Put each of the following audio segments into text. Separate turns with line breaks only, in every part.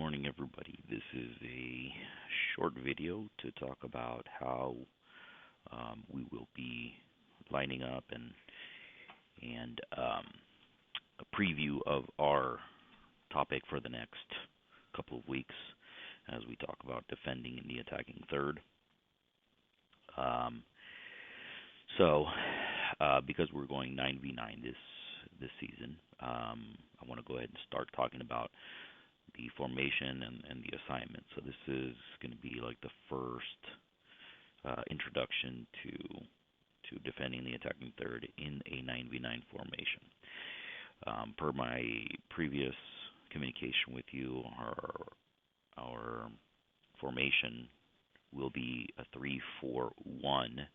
morning, everybody. This is a short video to talk about how we will be lining up and a preview of our topic for the next couple of weeks as we talk about defending in the attacking third. Um, because we're going 9v9 this season, I want to go ahead and start talking about the formation and the assignment. So this is going to be like the first introduction to defending the attacking third in a 9v9 formation. Per my previous communication with you, our formation will be a 3-4-1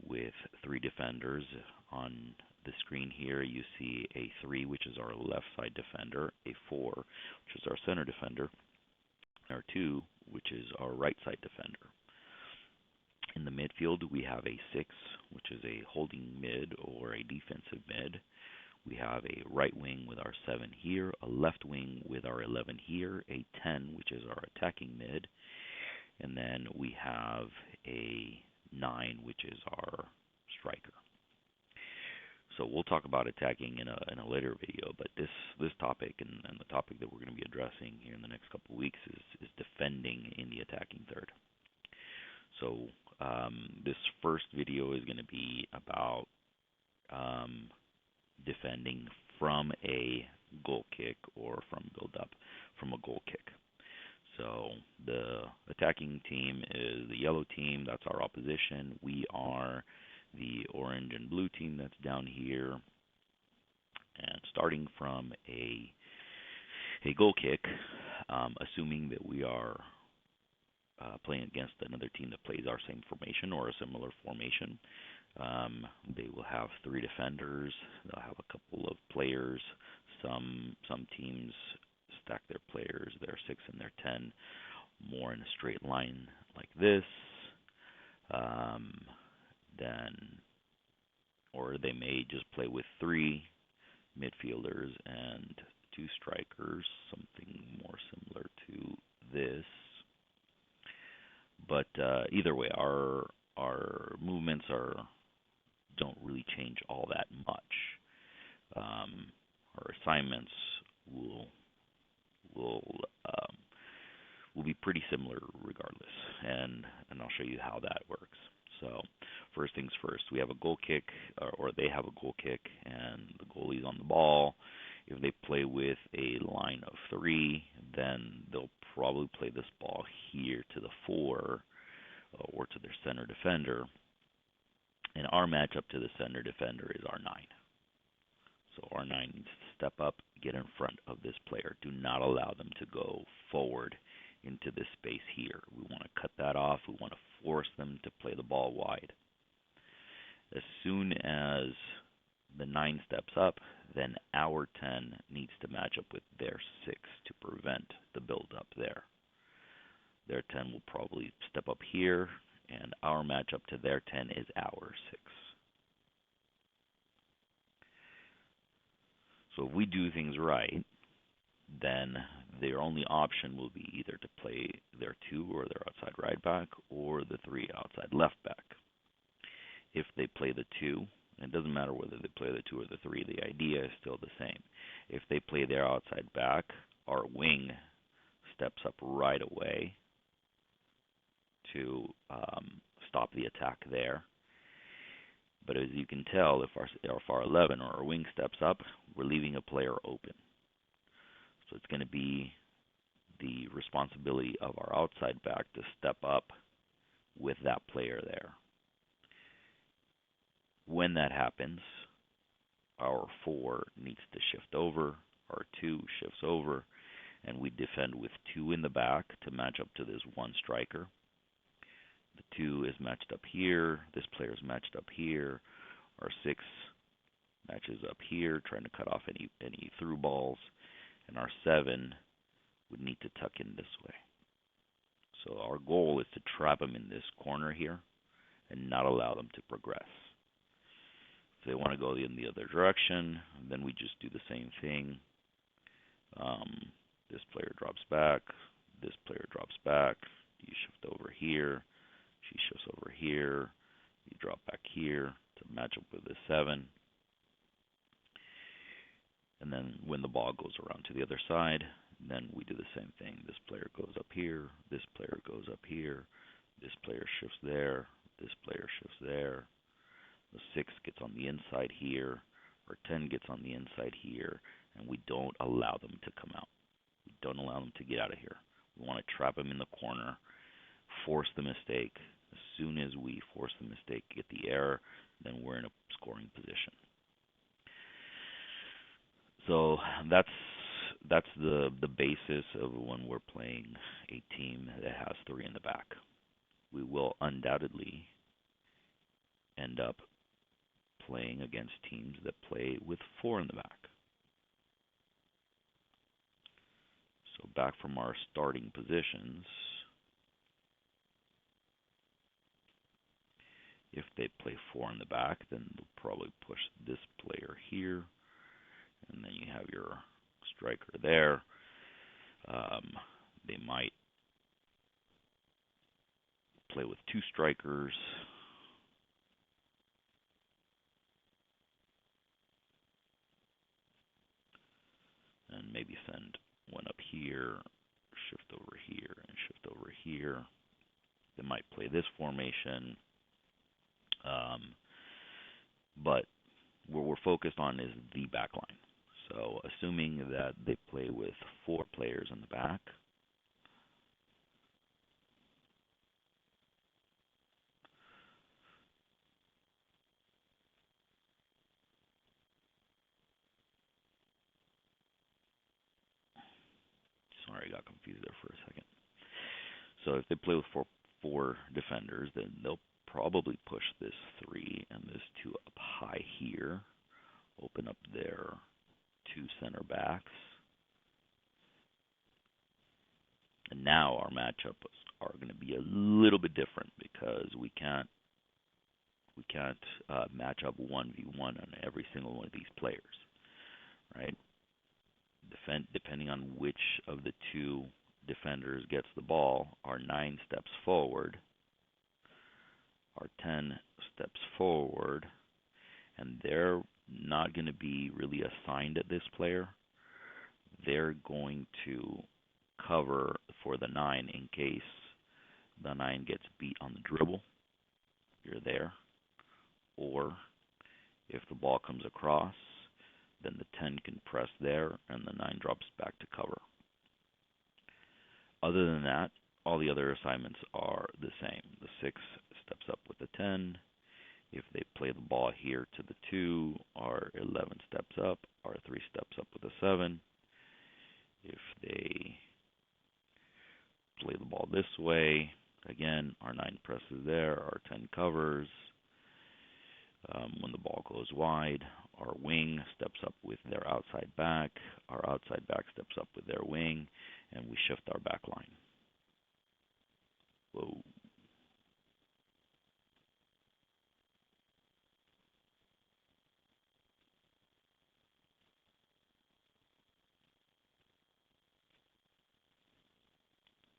with 3 defenders. On the screen here, you see a 3, which is our left side defender, a 4, which is our center defender, and our 2, which is our right side defender. In the midfield, we have a 6, which is a holding mid or a defensive mid. We have a right wing with our 7 here, a left wing with our 11 here, a 10, which is our attacking mid, and then we have a 9, which is our striker. So we'll talk about attacking in a later video, but this topic and the topic that we're going to be addressing here in the next couple of weeks is defending in the attacking third. So this first video is going to be about defending from a goal kick or from build up from a goal kick. So the attacking team is the yellow team, that's our opposition. We are the orange and blue team that's down here. And starting from a goal kick, assuming that we are playing against another team that plays our same formation or a similar formation, they will have 3 defenders. They'll have a couple of players. Some teams stack their players, their 6 and their 10, more in a straight line like this. Or they may just play with 3 midfielders and 2 strikers, something more similar to this. But either way, our movements don't really change all that much. Our assignments will be pretty similar regardless, and I'll show you how that works. So first things first, we have a goal kick, or they have a goal kick, and the goalie's on the ball. If they play with a line of 3, then they'll probably play this ball here to the 4 or to their center defender. And our matchup to the center defender is our 9. So our 9 needs to step up, get in front of this player. Do not allow them to go forward into this space here. We want to cut that off. We want to force them to play the ball wide. As soon as the 9 steps up, then our 10 needs to match up with their 6 to prevent the build-up there. Their 10 will probably step up here, and our matchup to their 10 is our 6. So if we do things right, then their only option will be either to play their 2 or their outside right back or the 3 outside left back. If they play the 2, it doesn't matter whether they play the 2 or the 3, the idea is still the same. If they play their outside back, our wing steps up right away to stop the attack there. But as you can tell, if our 11 or our wing steps up, we're leaving a player open. So it's going to be the responsibility of our outside back to step up with that player there. When that happens, our 4 needs to shift over, our 2 shifts over, and we defend with 2 in the back to match up to this 1 striker. The 2 is matched up here, this player is matched up here, our 6 matches up here, trying to cut off any through balls, and our 7 would need to tuck in this way. So our goal is to trap them in this corner here and not allow them to progress. If they want to go in the other direction, then we just do the same thing. This player drops back. This player drops back. You shift over here. She shifts over here. You drop back here to match up with the 7. And then when the ball goes around to the other side, then we do the same thing. This player goes up here. This player goes up here. This player shifts there. This player shifts there. The 6 gets on the inside here. Or 10 gets on the inside here. And we don't allow them to come out. We don't allow them to get out of here. We want to trap them in the corner, force the mistake. As soon as we force the mistake, get the error, then we're in a scoring position. So that's the basis of when we're playing a team that has 3 in the back. We will undoubtedly end up playing against teams that play with 4 in the back. So back from our starting positions, if they play 4 in the back, then they'll probably push this player here, and then you have your striker there. They might play with 2 strikers. And maybe send one up here, shift over here, and shift over here. They might play this formation. But what we're focused on is the back line. So assuming that they play with 4 players in the back, sorry, I got confused there for a second. So if they play with four defenders, then they'll probably push this 3 and this 2 up high here, open up their 2 center backs. And now our matchups are going to be a little bit different because we can't match up 1v1 on every single one of these players, right? Depending on which of the 2 defenders gets the ball, our 9 steps forward, our 10 steps forward, and they're not going to be really assigned at this player. They're going to cover for the 9 in case the 9 gets beat on the dribble. You're there. Or if the ball comes across, then the 10 can press there and the 9 drops back to cover. Other than that, all the other assignments are the same. The 6 steps up with the 10. If they play the ball here to the 2, our 11 steps up. Our 3 steps up with the 7. If they play the ball this way, again, our 9 presses there, our 10 covers. When the ball goes wide, our wing steps up with their outside back. Our outside back steps up with their wing, and we shift our back line. Whoa.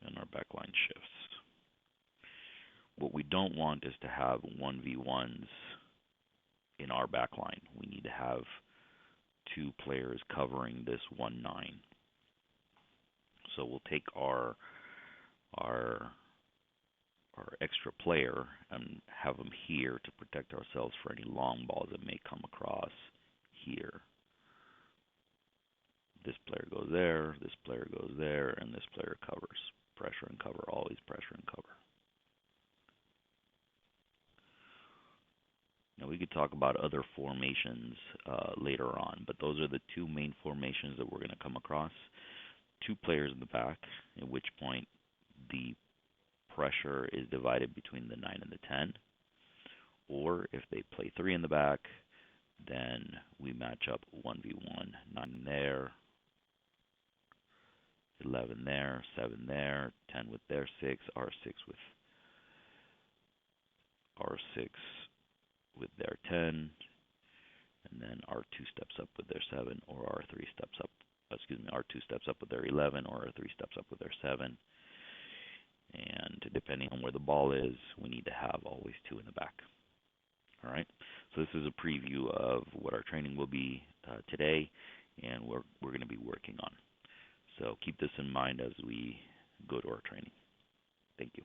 And our back line shifts. What we don't want is to have 1v1s in our back line. We need to have 2 players covering this 1-9. So we'll take our extra player and have them here to protect ourselves for any long balls that may come across here. This player goes there, this player goes there, and this player covers. Pressure and cover, always pressure and cover. Now we could talk about other formations later on, but those are the 2 main formations that we're going to come across. 2 players in the back, at which point the pressure is divided between the 9 and the 10. Or if they play 3 in the back, then we match up 1v1, 9 there, 11 there, 7 there, 10 with their 6, our 6 with our 6 with their 10, and then our 2 steps up with their 7, or our 3 steps up our 2 steps up with their 11 or our 3 steps up with their 7. And depending on where the ball is, we need to have always 2 in the back. All right. So this is a preview of what our training will be today, and we're going to be working on. So keep this in mind as we go to our training. Thank you.